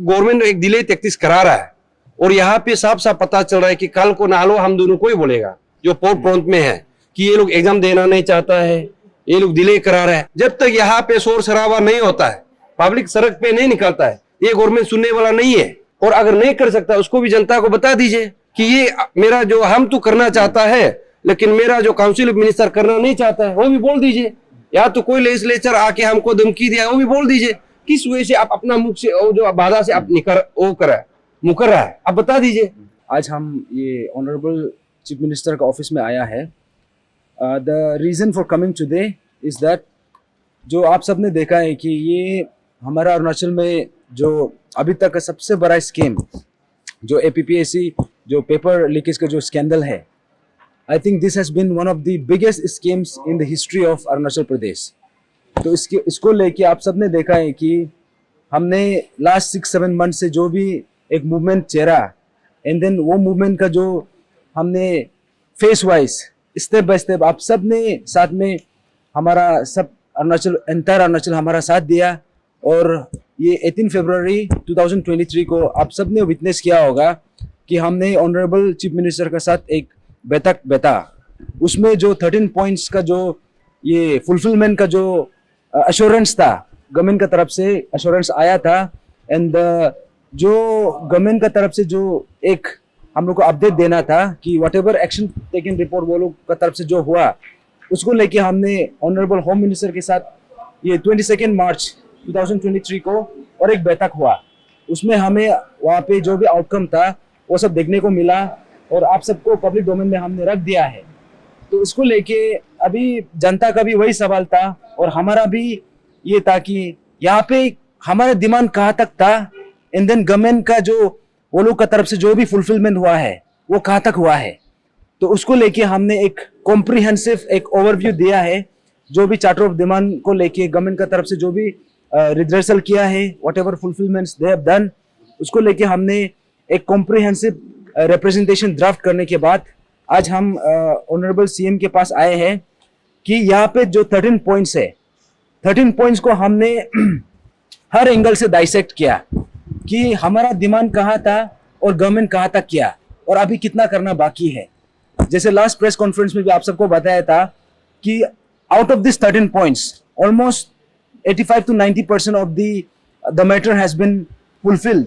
Government एक delay tactics करा रहा है और यहाँ पे साफ साफ पता चल रहा है कि कल को नालो हम दोनों को ही बोलेगा जो पोर्ट फ्रंट में है कि ये लोग एग्जाम देना नहीं चाहता है, ये लोग डिले करा रहा है। जब तक यहाँ पे शोर शराबा नहीं होता है, पब्लिक सड़क पे नहीं निकलता है, ये गवर्नमेंट सुनने वाला नहीं है। और अगर नहीं कर सकता उसको भी जनता को बता दीजिए कि ये मेरा जो हम तो करना चाहता है लेकिन मेरा जो काउंसिल मिनिस्टर करना नहीं चाहता है, वो भी बोल दीजिए। या तो कोई लेजिस्लेचर आके हमको धमकी दिया, वो भी बोल दीजिए किस वजह से आप अपना मुख से जो बाधा से आप मुकर रहा है, आप बता दीजिए। आज हम ये ऑनरेबल चीफ मिनिस्टर का ऑफिस में आया है। The reason for coming today is that जो आप सब ने देखा है कि ये हमारा अरुणाचल में जो अभी तक का सबसे बड़ा स्कीम जो APPSC जो पेपर लीकेज का जो स्कैंडल है, I think this has been one of the biggest schemes in the history of Arunachal Pradesh. तो इसको लेके आप सब ने देखा है कि हमने लास्ट 6-7 मंथ से जो भी एक मूवमेंट चेहरा एंड देन वो मूवमेंट का जो हमने face wise step by step आप सब ने साथ में हमारा सब एंटायर अरुणाचल हमारा साथ दिया। और ये 18 फरवरी 2023 को आप सब ने विटनेस किया होगा कि हमने ऑनरेबल चीफ मिनिस्टर के साथ एक बैठक बैठा, उसमें जो 13 पॉइंट्स का जो ये फुलफिलमेंट का जो अश्योरेंस था, गवर्नमेंट का तरफ से अश्योरेंस आया था एंड जो गवर्नमेंट का तरफ से जो एक हम लोग को अपडेट देना था कि व्हाटएवर एक्शन टेकन रिपोर्ट वो लोग का तरफ से जो हुआ उसको लेके हमने ऑनरेबल होम मिनिस्टर के साथ ये 22 मार्च 2023 को और एक बैठक हुआ। उसमें हमें वहाँ पे जो भी आउटकम था वो सब देखने को मिला और आप सबको पब्लिक डोमेन में हमने रख दिया है। तो इसको लेके अभी जनता का भी वही सवाल था और हमारा भी ये था कि यहाँ पे हमारा डिमांड कहाँ तक था एंड देन गवर्नमेंट का जो वो लोग का तरफ से जो भी फुलफिलमेंट हुआ है वो कहाँ तक हुआ है। तो उसको लेके हमने एक कॉम्प्रिहेंसिव एक ओवरव्यू दिया है, जो भी चार्टर ऑफ डिमांड को लेके गवर्नमेंट का तरफ से जो भी रिड्रेसल किया है, whatever fulfilments they have done, उसको लेके हमने एक कॉम्प्रिहेंसिव रिप्रेजेंटेशन ड्राफ्ट करने के बाद आज हम ऑनरेबल CM के पास आए हैं कि यहाँ पे जो 13 पॉइंट्स है, 13 पॉइंट्स को हमने हर एंगल से डाइसेक्ट किया कि हमारा डिमांड कहाँ था और गवर्नमेंट कहाँ तक किया और अभी कितना करना बाकी है। जैसे लास्ट प्रेस कॉन्फ्रेंस में भी आप सबको बताया था कि out of this 13 points almost 85 to 90% of the matter has been fulfilled,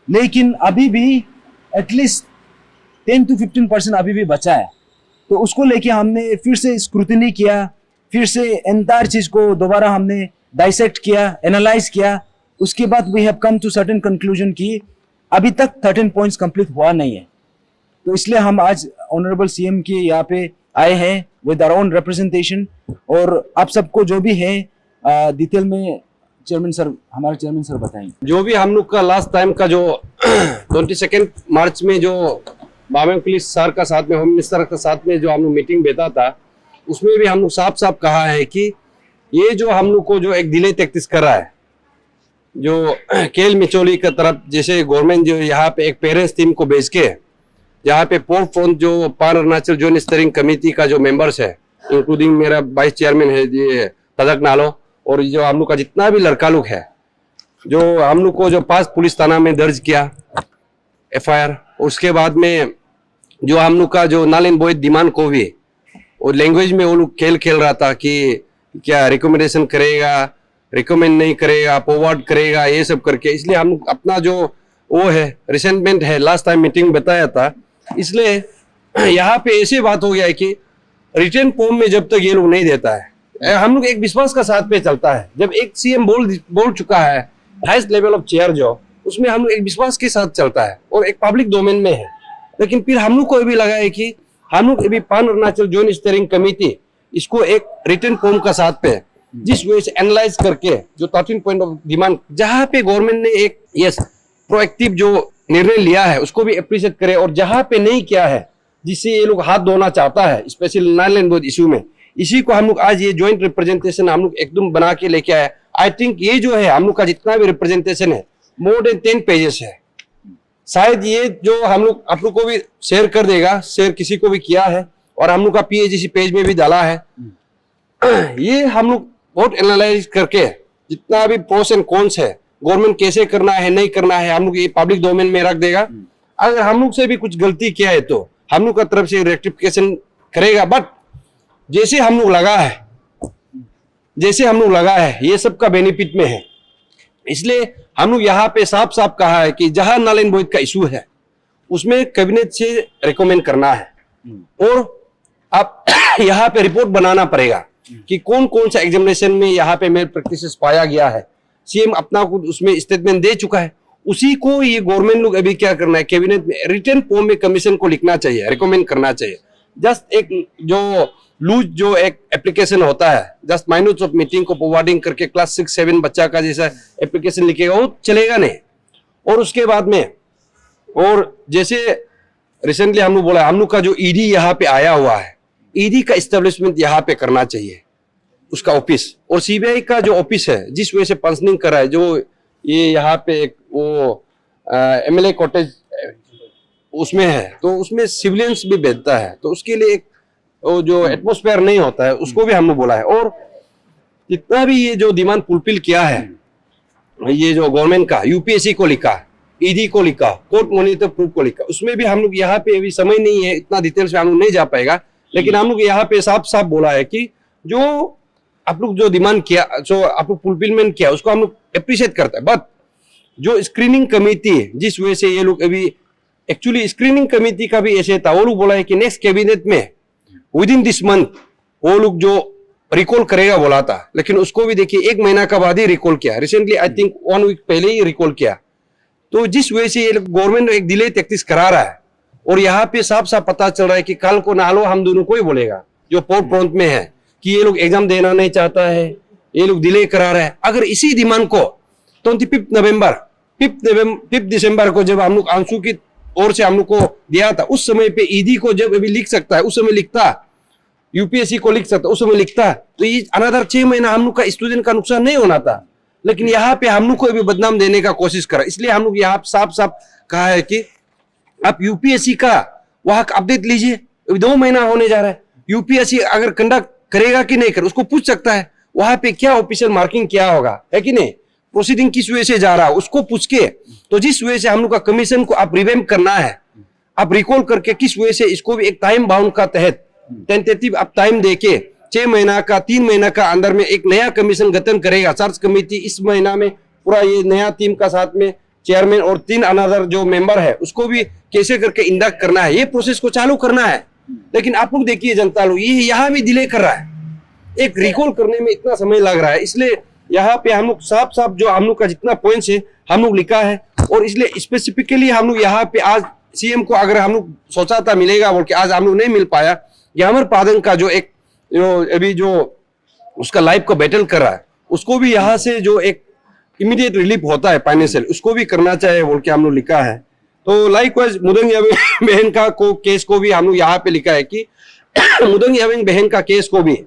लेकिन अभी भी एटलीस्ट 10 to 15% अभी भी बचा है। तो उसको लेके हमने फिर से स्क्रूटिनी किया, फिर से एंटायर चीज को दोबारा हमने डाइसेक्ट किया, एनालाइज किया। उसके बाद we have come to certain conclusion कि अभी तक 13 पॉइंट्स कंप्लीट हुआ नहीं है। तो इसलिए हम आज ऑनरेबल CM के यहाँ पे आए हैं विद आवर ओन रिप्रेजेंटेशन और आप सबको जो भी है डिटेल में हमारे चेयरमैन सर बताएंगे। जो भी हम लोग का लास्ट टाइम का जो 22 मार्च में जो बामेंग पुलिस सर का साथ में होम मिनिस्टर का साथ में जो हम लोग मीटिंग बैठा था, उसमें भी हम लोग साफ साफ कहा है कि ये जो हम लोग को जो एक डिले टैक्टिस कर रहा है, जो केल मिचोली की तरफ जैसे गवर्नमेंट जो यहाँ पे एक पेरेंट्स टीम को भेज के यहाँ पे पोर्ट फ्रंट जो पान अरुणाचल जॉइंट स्टीयरिंग कमेटी का जो मेंबर्स है, इंक्लूडिंग मेरा वाइस चेयरमैन है ये तदक नालो, और जो हम लोग का जितना भी लड़का लोग है, जो हम लोग को जो 5 पुलिस थाना में दर्ज किया FIR, उसके बाद में जो हम लोग का जो नाल एंड बॉय डिमांड को भी और लैंग्वेज में वो लोग खेल रहा था कि क्या रिकमेंडेशन करेगा, रिकमेंड नहीं करेगा, फॉरवर्ड करेगा, ये सब करके। इसलिए हम अपना जो वो है रिसेंटमेंट है, लास्ट टाइम मीटिंग बताया था, इसलिए यहाँ पे ऐसी बात हो गया है कि रिटर्न फॉर्म में जब तक ये लोग नहीं देता है, हम लोग एक विश्वास का साथ पे चलता है। जब एक CM बोल चुका है हाईएस्ट लेवल ऑफ चेयर जो, उसमें हम लोग एक विश्वास के साथ चलता है और एक पब्लिक डोमेन में है। लेकिन फिर हम लोग को भी लगा है कि हम लोग अभी पान अरुणाचल जॉइंट स्टीयरिंग कमेटी इसको एक रिटर्न फॉर्म का साथ पे जिस वे से एनालाइज करके जो 13 पॉइंट ऑफ डिमांड जहां पे गवर्नमेंट ने एक प्रोएक्टिव जो निर्णय लिया है उसको भी अप्रिशिएट करे, और जहां पे नहीं किया है जिससे ये लोग हाथ धोना चाहता है स्पेशली नाल एंड बॉय इशू में, इसी को हम लोग आज ये ज्वाइंट रिप्रेजेंटेशन हम लोग एकदम बना के लेके आए। आई थिंक ये जो है हम लोग का जितना भी रिप्रेजेंटेशन है मोर देन 10 पेजेस है। शायद ये जो हम लोग आप लोग को भी शेयर कर देगा, शेयर किसी को भी किया है और हम लोग का PAGC पेज में भी डाला है। ये हम लोग बहुत एनालाइज करके जितना भी प्रोस एंड कॉन्स है गवर्नमेंट कैसे करना है नहीं करना है हम लोग ये पब्लिक डोमेन में रख देगा। अगर हम लोग से भी कुछ गलती किया है तो हम लोग का तरफ से रेक्टिफिकेशन करेगा। बट जैसे हम लोग लगा है ये सब का बेनिफिट में है, इसलिए हम लोग यहाँ पे साफ साफ कहा है कि जहां नल एंड वॉइड का इशू है उसमें कैबिनेट से रिकमेंड करना है और आप यहाँ पे रिपोर्ट बनाना पड़ेगा कि कौन कौन सा एग्जामिनेशन में यहाँ पे मेल प्रैक्टिसेस पाया गया है। सीएम अपना कुछ उसमें स्टेटमेंट दे चुका है, उसी को ये गवर्नमेंट लोग अभी क्या करना है, कैबिनेट में रिटन फॉर्म में कमीशन को लिखना चाहिए, रिकमेंड करना चाहिए। जस्ट एक जो लूज जो एक एप्लीकेशन होता है, जस्ट माइनूट्स ऑफ मीटिंग को फॉरवर्डिंग करके क्लास 6-7 बच्चा का जैसा एप्लीकेशन लिखेगा वो चलेगा नहीं। और उसके बाद में और जैसे रिसेंटली हम लोग बोला हम लोग का जो ईडी यहाँ पे आया हुआ है, ईडी का इस्टेब्लिशमेंट यहाँ पे करना चाहिए उसका ऑफिस, और सीबीआई का जो ऑफिस है जिस वजह से पंचनिंग कर रहा है, जो ये यहाँ पे एक वो एमएलए कॉटेज उसमें है तो उसमें सिविलियंस भी भेजता है, तो उसके लिए एक वो जो एटमोस्फेयर नहीं होता है उसको भी हमने बोला है। और जितना भी ये जो डिमांड फुलफिल किया है ये जो गवर्नमेंट का यूपीएससी को लिखा, ईडी को लिखा, कोर्ट मॉनिटर प्रूफ को लिखा, उसमें भी हम लोग यहाँ पे अभी समय नहीं है इतना डिटेल से हम लोग नहीं जा पाएगा, लेकिन हम लोग यहाँ पे साफ साफ बोला है कि जो आप लोग जो डिमांड किया जो आप लोग फुलफिलमेंट किया उसको हम लोग अप्रिशिएट करते हैं। बट जो स्क्रीनिंग कमेटी जिस वजह से ये लोग अभी एक्चुअली स्क्रीनिंग कमेटी का भी ऐसे था, वो लोग बोला है कि नेक्स्ट कैबिनेट में विद इन दिस मंथ वो लोग जो रिकॉल करेगा बोला था, लेकिन उसको भी देखिए 1 महीना का बाद ही रिकॉल किया, रिसेंटली आई थिंक 1 वीक पहले ही रिकॉल किया। तो जिस वजह से ये गवर्नमेंट एक डिले टैक्टिक्स करा रहा है और यहाँ पे साफ साफ पता चल रहा है कि कल को नालो हम दोनों को ही बोलेगा जो पोर्ट फ्रंट में है कि ये लोग एग्जाम देना नहीं चाहता है, ये लोग डिले करा रहा है। अगर इसी डिमांड को 5 दिसंबर को जब हम लोग आंसू की ओर से हम लोग को दिया था, उस समय पे ईडी को जब अभी लिख सकता है उस समय लिखता, यूपीएससी को लिख सकता उस समय लिखता, तो ये अनदर 6 महीना हम लोग का स्टूडेंट का नुकसान नहीं होना था। लेकिन यहाँ पे हम लोग को भी बदनाम देने का कोशिश करा, इसलिए हम लोग यहाँ साफ साफ कहा है कि आप यूपीएससी का वहां अपडेट लीजिए, 2 महीना होने जा रहा है। यूपीएससी अगर कंडक्ट करेगा कि नहीं कर उसको पूछ सकता है, वहां पे क्या ऑफिशियल मार्किंग क्या होगा, है कि नहीं, प्रोसीडिंग किस वजह से जा रहा है उसको पूछ के, तो जिस वजह से हम लोग का कमीशन को आप रिवैम्प करना है, आप रिकॉल करके किस वजह से इसको भी एक टाइम बाउंड का तहत टेंटेटिव आप टाइम देके 6 महीना का 3 महीना का अंदर में एक नया कमीशन गठन करेगा, सर्च कमेटी इस महीना में पूरा ये नया टीम का साथ में चेयरमैन और 3 अनदर जो मेंबर है उसको भी कैसे करके इंडक्ट करना है, ये प्रोसेस को चालू करना है। लेकिन आप लोग देखिए जनता लोग ये यहाँ भी डिले कर रहा है, एक रिकॉल करने में इतना समय लग रहा है। इसलिए यहाँ पे हम लोग साफ साफ जो हम लोग का जितना पॉइंट्स है हम लोग लिखा है, और इसलिए स्पेसिफिकली हम लोग यहाँ पे आज सीएम को अगर हम लोग सोचा था मिलेगा बोल के आज हम लोग नहीं मिल पाया। ग्यामर पादन का जो एक अभी जो उसका लाइफ का बैटल कर रहा है उसको भी यहाँ से जो एक इमीडिएट रिलीफ होता है फाइनेंशियल उसको भी करना चाहिए बोल के हम लोग लिखा है। तो लाइकवाइज मुदंग यामिंग बहन का केस को भी हम लोग यहाँ पे लिखा है कि मुदंग यामिंग बहन का केस को भी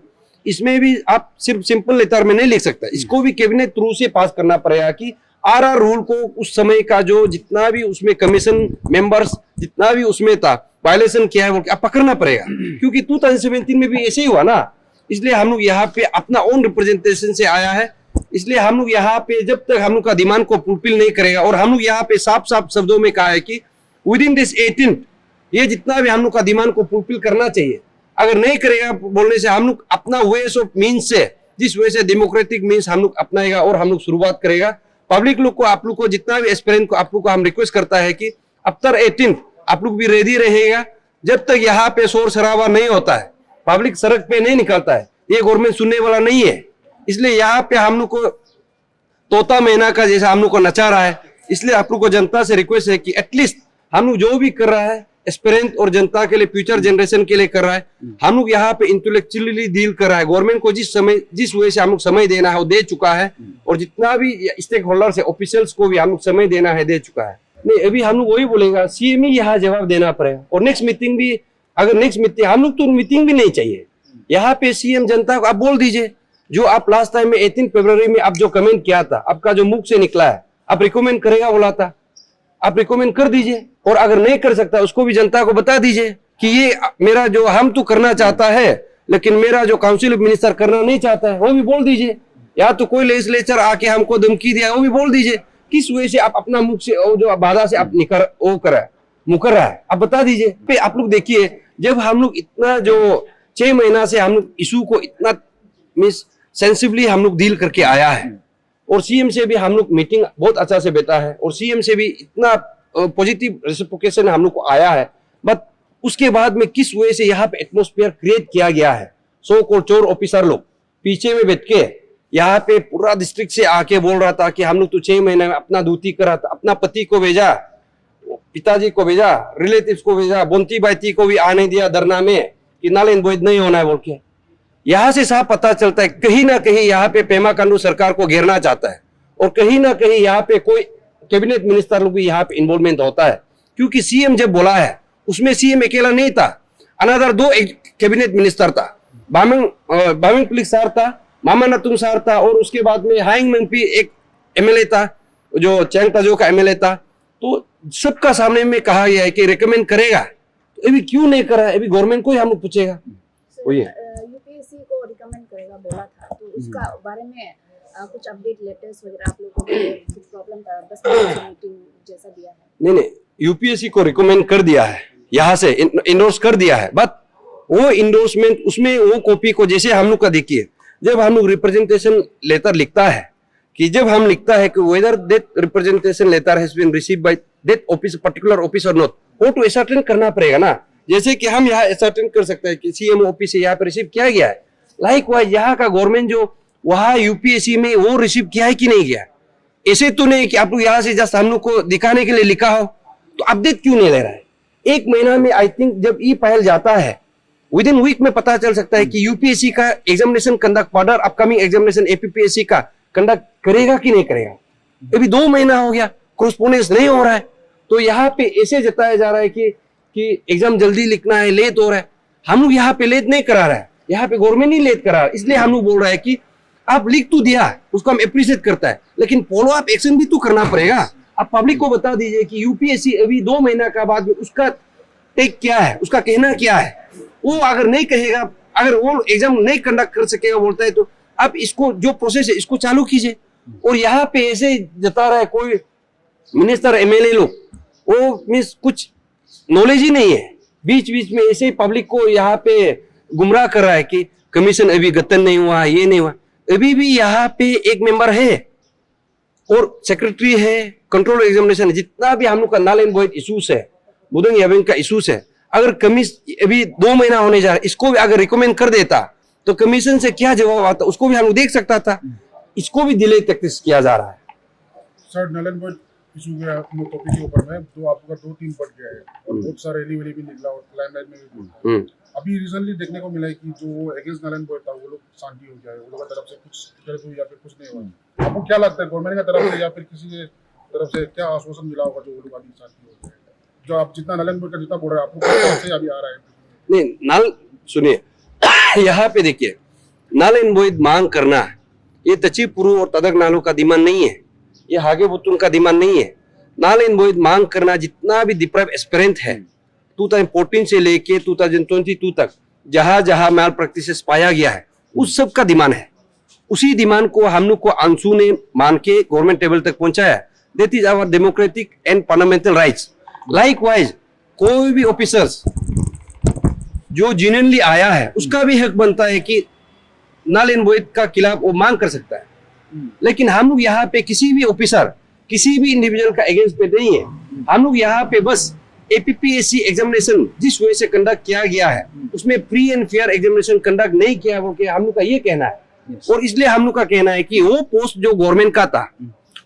इसमें भी आप सिर्फ सिंपल लेटर में नहीं लिख सकते, इसको भी कैबिनेट थ्रू से पास करना पड़ेगा कि आरआर रूल को उस समय का जो जितना भी उसमें कमीशन मेंबर्स जितना भी उसमें था वायलेशन किया है वो आप पकड़ना पड़ेगा, क्योंकि 2017 में भी ऐसे ही हुआ ना। इसलिए हम लोग यहाँ पे अपना ओन रिप्रेजेंटेशन से आया है, इसलिए हम लोग यहाँ पे जब तक हम लोग का डिमांड को फुलफिल नहीं करेगा, और हम लोग यहाँ पे साफ साफ शब्दों में कहा है कि विद इन दिस 18 ये जितना भी हम लोग का डिमांड को फुलफिल करना चाहिए, अगर नहीं करेगा बोलने से हम लोग अपना वेज ऑफ मीन्स से जिस वजह से डेमोक्रेटिक मीन्स हम लोग अपनाएगा और हम लोग शुरुआत करेगा। पब्लिक लोग को आप लोग को जितना भी एस्पिरेंट को आप लोग को हम रिक्वेस्ट करता है कि आफ्टर 18 आप लोग भी रेडी रहेगा, जब तक यहाँ पे शोर शराबा नहीं होता है, पब्लिक सड़क पे नहीं निकलता है, ये गवर्नमेंट सुनने वाला नहीं है। इसलिए यहाँ पे हम लोग को तोता मैना का जैसा हम लोग को नचा रहा है, इसलिए आप लोग को जनता से रिक्वेस्ट है कि एटलीस्ट हम लोग जो भी कर रहा है एस्पिरेंट और जनता के लिए फ्यूचर जनरेशन के लिए कर रहा है, हम लोग यहाँ पे इंटेलेक्चुअली डील कर रहा है। गवर्नमेंट को जिस वजह से हम लोग समय देना है वो दे चुका है, और जितना भी स्टेक होल्डर्स है ऑफिशियल्स को भी हम लोग समय देना है दे चुका है। नहीं अभी हम लोग वही बोलेगा, सीएम ही यहाँ जवाब देना पड़ेगा। और नेक्स्ट मीटिंग भी अगर नेक्स्ट मीटिंग हम लोग तो मीटिंग भी नहीं चाहिए, यहाँ पे सीएम जनता को आप बोल दीजिए जो आप लास्ट टाइम में 18 फरवरी में आप जो कमेंट किया था, आपका जो मुख से निकला है आप रिकमेंड करेगा बोला था, आप रिकमेंड कर दीजिए। और अगर नहीं कर सकता उसको भी जनता को बता दीजिए कि ये मेरा जो हम तो करना चाहता है लेकिन मेरा जो काउंसिल ऑफ मिनिस्टर करना नहीं चाहता है, वो भी बोल दीजिए। या तो कोई लेजिस्लेचर आके हमको धमकी दिया वो भी बोल दीजिए। किस वजह से आप अपना मुख से वो जो बाधा से आप मुकर रहा है, आप बता दीजिए। पे आप लोग देखिए, जब हम लोग इतना जो 6 महीना से हम लोग इशू को इतना मिस सेंसिवली हम लोग डील करके आया है, और सीएम से भी हम लोग मीटिंग बहुत अच्छा से बैठा है, और सीएम से भी इतना पॉजिटिव रेसिप्रोकेशन हम लोग को आया है, बट उसके बाद में किस वजह से यहाँ पे एटमोस्फेयर क्रिएट किया गया है। सो कॉल्ड चोर ऑफिसर लोग पीछे में बैठ के यहाँ पे पूरा डिस्ट्रिक्ट से आके बोल रहा था कि हम लोग तो 6 महीने में अपना दूती करा था, अपना पति को भेजा, पिताजी को भेजा, रिलेटिव्स को भेजा, बोंती बाइती को भी आने दिया धरना में कि नालन बोइद नहीं होना है बोल के। यहाँ से साफ पता चलता है कहीं ना कहीं यहाँ पे पेमा खांडू सरकार को घेरना चाहता है, और कहीं ना कहीं यहाँ पे कोई कैबिनेट मिनिस्टर लोग भी यहाँ पे इन्वॉल्वमेंट होता है, क्योंकि सीएम जब बोला है उसमें सीएम अकेला नहीं था, अनदर 2 कैबिनेट मिनिस्टर था, बामिंग पुलिस सार था, मामा नतुंग सार था, और उसके बाद में हाइंग मंपी एक एमएलए था जो चैंग ताजो का एमएलए था। तो सबका सामने में कहा गया है कि रिकमेंड करेगा, तो अभी क्यों नहीं करा, अभी गवर्नमेंट को ही हम लोग पूछेगा। वही है, यूपीएससी को रिकमेंड करेगा बोला था, तो उसका बारे में कुछ अपडेट लेटर्स वगैरह आप लोगों को कुछ प्रॉब्लम था, 10 मिनट मीटिंग जैसा दिया है? नहीं, यूपीएससी को रिकमेंड कर दिया है, यहाँ से इंडोर्स कर दिया है, बट वो इंडोर्समेंट उसमें वो कॉपी को जैसे हम लोग का देखिए, जब हम लोग रिप्रेजेंटेशन लेटर लिखता है कि जब हम लिखता है कि whether that representation letter has been received by that office particular office और नॉट, वो तो असर्टेन करना पड़ेगा ना। जैसे कि हम यहाँ असर्टेन कर सकते हैं कि सीएम ऑफिस से यहाँ पे रिसीव किया गया है, लाइकवाइज यहाँ का गवर्नमेंट जो वहाँ यूपीएससी में वो रिसीव किया है कि नहीं किया। ऐसे तो नहीं कि आप लोग यहाँ से जस्ट हम लोग को दिखाने के लिए लिखा हो, तो अपडेट क्यों नहीं ले रहा है? 1 महीना में आई थिंक जब ई फाइल जाता है, विद इन वीक में पता चल सकता है कि यूपीएससी का examination conduct further upcoming examination APPSC का कंडक्ट करेगा कि नहीं करेगा। अभी 2 महीना हो गया, कोरेस्पोंडेंस नहीं हो रहा है, तो यहाँ पे ऐसे जताया जा रहा है कि एग्जाम जल्दी लिखना है, लेट हो रहा है। हम लोग यहाँ पे लेट नहीं करा रहा है, यहाँ पे गवर्नमेंट ही लेट करा रहा है, इसलिए हम लोग बोल रहा है कि आप लिख तो दिया, उसको हम अप्रिशिएट करता है, लेकिन फॉलो अप एक्शन भी तो करना पड़ेगा। आप पब्लिक को बता दीजिए कि यूपीएससी अभी 2 महीना का बाद में उसका टेक क्या है, उसका कहना क्या है। वो अगर नहीं कहेगा, अगर वो एग्जाम नहीं कंडक्ट कर सकेगा बोलता है, तो आप इसको जो प्रोसेस है इसको चालू कीजिए। और यहाँ पे ऐसे जता रहा है कोई मिनिस्टर एमएलए लोग, वो मीन्स कुछ नॉलेज ही नहीं है, बीच बीच में ऐसे ही पब्लिक को यहाँ पे गुमराह कर रहा है कि कमीशन अभी गठन नहीं हुआ, ये नहीं हुआ। अभी भी यहाँ पे एक मेंबर है और सेक्रेटरी है, कंट्रोल एग्जामिनेशन, जितना भी हम लोग का नालन बोइड इशूज है, बुदंग याबिंग का इशूज है, अगर कमीशन अभी 2 महीना होने जा रहा है, इसको भी अगर रिकमेंड कर देता तो कमीशन से क्या जवाब आता उसको भी हम लोग देख सकता था। इसको भी डिले तैक्टिस किया जा रहा है। सर, नालन बोइड इशू के टॉपिक के ऊपर में तो आपका 2-3 बढ़ गया है और बहुत सारे रैली वैली भी निकला और लाइमलाइट में भी बोला। अभी रिसेंटली देखने को मिला है कि जो अगेंस्ट नालन बोइड था वो लोग शांति हो जाए, वो लोग की तरफ से कुछ गलत हुई या फिर कुछ नहीं हुआ। आपको क्या लगता है गवर्नमेंट की तरफ से या फिर किसी के तरफ से क्या आश्वासन मिला होगा जो वो लोग अभी शांति हो जाए? जो आप जितना नालन बोइड का जितना बोल रहे हैं, आपको क्या से अभी आ रहा है? नहीं, नाल सुनिए, यहाँ पे देखिए, नालन बोइड मांग करना ये तचीपुरु और तदक नालों का डिमांड नहीं है, ये हागे बुतुन का डिमांड नहीं है। नालन बोइड मांग करना जितना भी डिप्राइव एस्पिरेंट है 2014 से लेके 2022 तक जहां जहां मैल प्रैक्टिसेस पाया गया है उस सब का डिमांड है। उसी डिमांड को हम लोग को आंसू ने मान के गवर्नमेंट टेबल तक पहुंचाया। That is our democratic and fundamental rights. Likewise कोई भी ऑफिसर्स जो जेन्युइनली आया है उसका भी हक बनता है कि नालन बोइड का खिलाफ वो मांग कर सकता है। लेकिन हम लोग यहाँ पे किसी भी ऑफिसर, किसी भी इंडिविजुअल का अगेंस्ट पे नहीं है। हम लोग यहाँ पे बस एपीपीएससी एग्जामिनेशन जिस वजह से कंडक्ट किया गया है उसमें free and fair examination conduct नहीं किया वो कि हम लोग का ये कहना है। और इसलिए हम लोग का कहना है कि वो पोस्ट जो गवर्नमेंट का था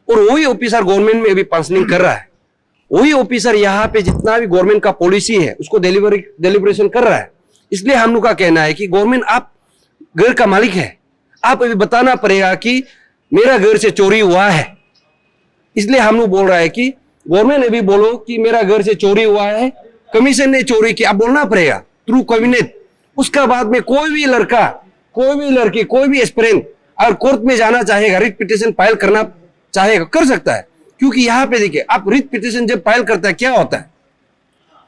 और वही ऑफिसर गवर्नमेंट में अभी फंक्शनिंग कर रहा है, वही ऑफिसर यहाँ पे जितना भी गवर्नमेंट का पॉलिसी है उसको डिलीवरेशन कर रहा है। इसलिए हम लोग का कहना है कि गवर्नमेंट आप घर का मालिक है, आप अभी बताना पड़ेगा कि मेरा घर से चोरी हुआ है। इसलिए हम लोग बोल रहा है कि गवर्नमेंट ने भी बोलो कि मेरा घर से चोरी हुआ है, कमीशन ने चोरी की, आप बोलना पड़ेगा थ्रू कैबिनेट। उसका बाद में कोई भी लड़का, कोई भी लड़की, कोई भी एस्पिरेंट अगर कोर्ट में जाना चाहेगा, रिट पिटीशन फाइल करना चाहेगा, कर सकता है। क्योंकि यहाँ पे देखिए, आप रिट पिटीशन जब फाइल करता है क्या होता है,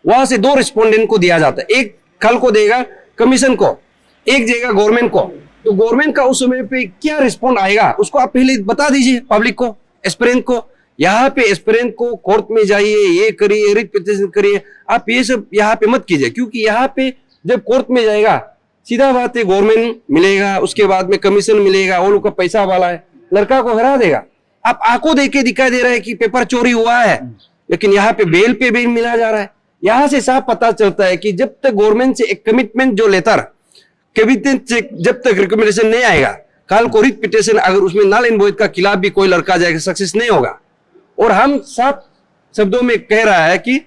वहां से 2 रिस्पोंडेंट को दिया जाता है, एक कल को देगा कमीशन को, एक देगा गवर्नमेंट को। तो गवर्नमेंट का उस समय पे क्या रिस्पॉन्ड आएगा उसको आप पहले बता दीजिए पब्लिक को, एस्पिरेंट को, यहाँ पे एस्पिरेंट को कोर्ट में जाइए, ये करिए, रिट पिटिशन करिए, आप ये सब यहाँ पे मत कीजिए, क्योंकि यहाँ पे जब कोर्ट में जाएगा सीधा बात है, गवर्नमेंट मिलेगा, उसके बाद में कमीशन मिलेगा, वो लोग का पैसा वाला है, लड़का को हरा देगा। आप आंखों देख के दिखाई दे रहा है कि पेपर चोरी हुआ है, लेकिन यहाँ पे बेल मिला जा रहा है। यहाँ से साफ पता चलता है कि जब तक गवर्नमेंट से एक कमिटमेंट जो लेटर कैबिनेट से जब तक रिकमेंडेशन नहीं आएगा, कल को रिट पिटिशन अगर उसमें नल एंड वॉइड का खिलाफ भी कोई लड़का जाएगा, सक्सेस नहीं होगा। और हम साफ शब्दों में कह रहा है कि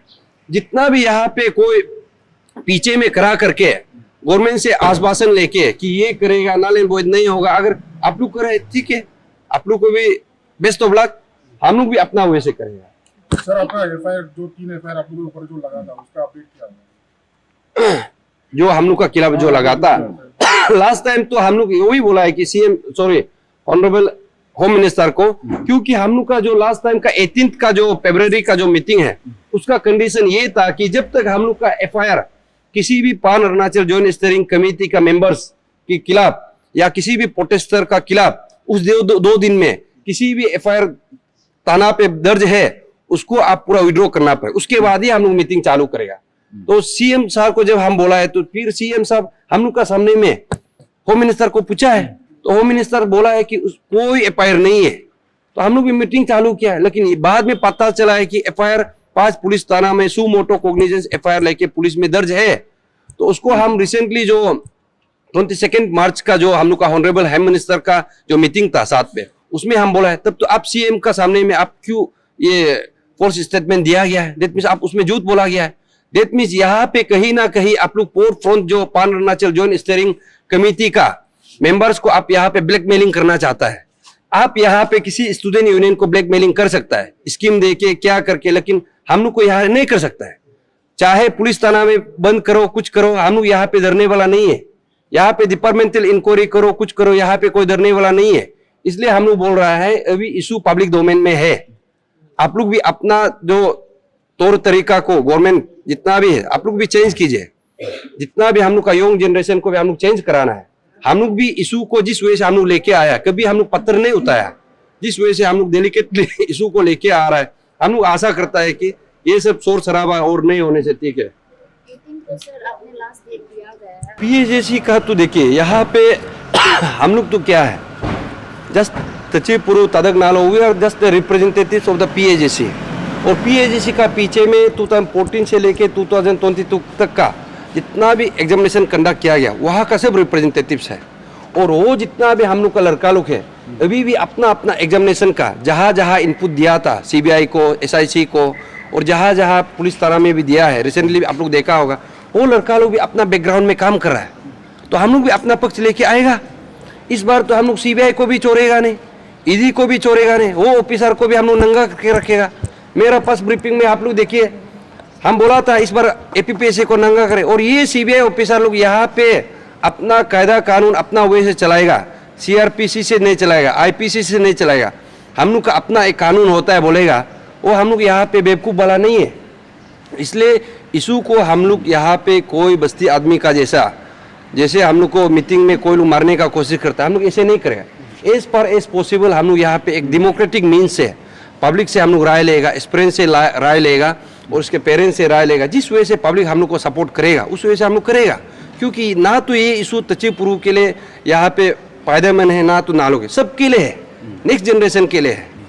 जितना भी यहाँ पे कोई पीछे में करा करके गवर्नमेंट से आश्वासन लेके कि ये करेगा, नल एंड वॉइड नहीं होगा, अगर आप लोग करे ठीक है, आप लोग को भी बेस्ट ऑफ लक, हम लोग भी अपना वैसे करेंगे। सर आपका एफआईआर जो 3 एफआईआर आप लोगों के ऊपर जो लगा था उसका अपडेट क्या है? जो हम लोग का खिलाफ जो लगा था लास्ट टाइम, तो हम लोग यही बोला है कि ऑनरेबल होम मिनिस्टर को, क्योंकि हम लोग का जो लास्ट टाइम का 18 का जो फरवरी का जो मीटिंग है उसका कंडीशन ये था कि जब तक हम लोग का एफआईआर किसी भी पान अरुणाचल जॉइंट स्टीयरिंग कमेटी का मेंबर्स के खिलाफ या किसी भी प्रोटेस्टर का खिलाफ उस दो दिन में किसी भी एफआईआर थाना पे दर्ज है, उसको आप पूरा विड्रॉ करना पड़े, उसके बाद ही हम लोग मीटिंग चालू करेगा। तो सीएम साहब को जब हम बोला है, तो फिर सीएम साहब हम लोग का सामने में होम मिनिस्टर को पूछा है, तो होम मिनिस्टर बोला है कि कोई एफआईआर नहीं है। तो हम लोग भी मीटिंग चालू किया है, लेकिन बाद में पता चला है कि एफआईआर 5 पुलिस थाना में सू मोटो कोग्निजेंस एफआईआर लेके पुलिस में दर्ज है। तो उसको हम रिसेंटली जो 22 मार्च का जो हम लोग का ऑनरेबल होम मिनिस्टर का जो मीटिंग था साथ में, उसमें हम बोला है, तब तो आप सीएम का सामने में आप क्यों ये फोर्स स्टेटमेंट दिया गया है, दैट मीन्स आप उसमें झूठ बोला गया है। दैट मीन्स यहाँ पे कहीं ना कहीं आप लोग पोर्ट फ्रंट जो पान अरुणाचल जॉइंट स्टीयरिंग कमेटी का मेंबर्स को आप यहाँ पे ब्लैकमेलिंग करना चाहता है। आप यहाँ पे किसी स्टूडेंट यूनियन को ब्लैकमेलिंग कर सकता है स्कीम देके क्या करके, लेकिन हम लोग को यहाँ नहीं कर सकता है। चाहे पुलिस थाना में बंद करो, कुछ करो, हम लोग यहाँ पे डरने वाला नहीं है। यहाँ पे डिपार्टमेंटल इंक्वायरी करो, कुछ करो, यहाँ पे कोई डरने वाला नहीं है। इसलिए हम लोग बोल रहा है अभी इशू पब्लिक डोमेन में है, आप लोग भी अपना जो तौर तरीका को गवर्नमेंट जितना भी है आप लोग भी चेंज कीजिए, जितना भी हम लोग का यंग जनरेशन को भी हम लोग चेंज कराना है। हम लोग भी इशू को जिस वजह से हम लोग लेके आया, कभी हम लोग पत्थर नहीं उठाया, जिस वजह से हम लोग डेलिकेटली इशू को लेके आ रहा है, हम लोग आशा करता है कि ये सब शोर शराबा और नहीं होने से ठीक है। पीएजेसी का तो देखिए यहाँ पे हम लोग तो क्या है, जस्ट तचिपुरु तदक नालो, we are just the representatives of the PAJC. और पीएजेसी का पीछे में 2014 से लेके 2022 तक का जितना भी एग्जामिनेशन कंडक्ट किया गया वहाँ का सब रिप्रेजेंटेटिव्स है। और वो जितना भी हम लोग का लड़का लोग है अभी भी अपना अपना एग्जामिनेशन का जहाँ जहाँ इनपुट दिया था सीबीआई को, एसआईसी को, और जहाँ जहाँ पुलिस थाना में भी दिया है, रिसेंटली भी आप लोग देखा होगा, वो लड़का लोग भी अपना बैकग्राउंड में काम कर रहा है। तो हम लोग भी अपना पक्ष लेके आएगा। इस बार तो हम लोग सीबीआई को भी छोड़ेगा नहीं, ईडी को भी छोड़ेगा नहीं, वो ऑफिसर को भी हम लोग नंगा करके रखेगा। मेरा फर्स्ट ब्रीफिंग में आप लोग देखिए, हम बोला था इस बार एपीपीएससी को नंगा करे, और ये सीबीआई ऑफिसर लोग यहाँ पे अपना कायदा कानून अपना वे से चलाएगा, सीआरपीसी से नहीं चलाएगा, आईपीसी से नहीं चलाएगा। हम लोग का अपना एक कानून होता है बोलेगा, वो हम लोग यहाँ पे बेवकूफ़ वाला नहीं है। इसलिए इशू को हम लोग यहाँ पे कोई बस्ती आदमी का जैसे हम लोग को मीटिंग में कोई लोग मारने का कोशिश करता है, हम लोग ऐसे नहीं करेगा। एज पर एज पॉसिबल हम लोग यहाँ पे एक डेमोक्रेटिक मीन्स से पब्लिक से हम लोग राय लेगा, एक्सपीरियंस से राय लेगा, और उसके पेरेंट्स से राय लेगा। जिस वजह से पब्लिक हम लोग को सपोर्ट करेगा उस वजह से हम लोग करेगा, क्योंकि ना तो ये इशू तचिपुरु के लिए यहाँ पे फायदेमंद है, ना तो नालों के सबके लिए है, नेक्स्ट जनरेशन के लिए है।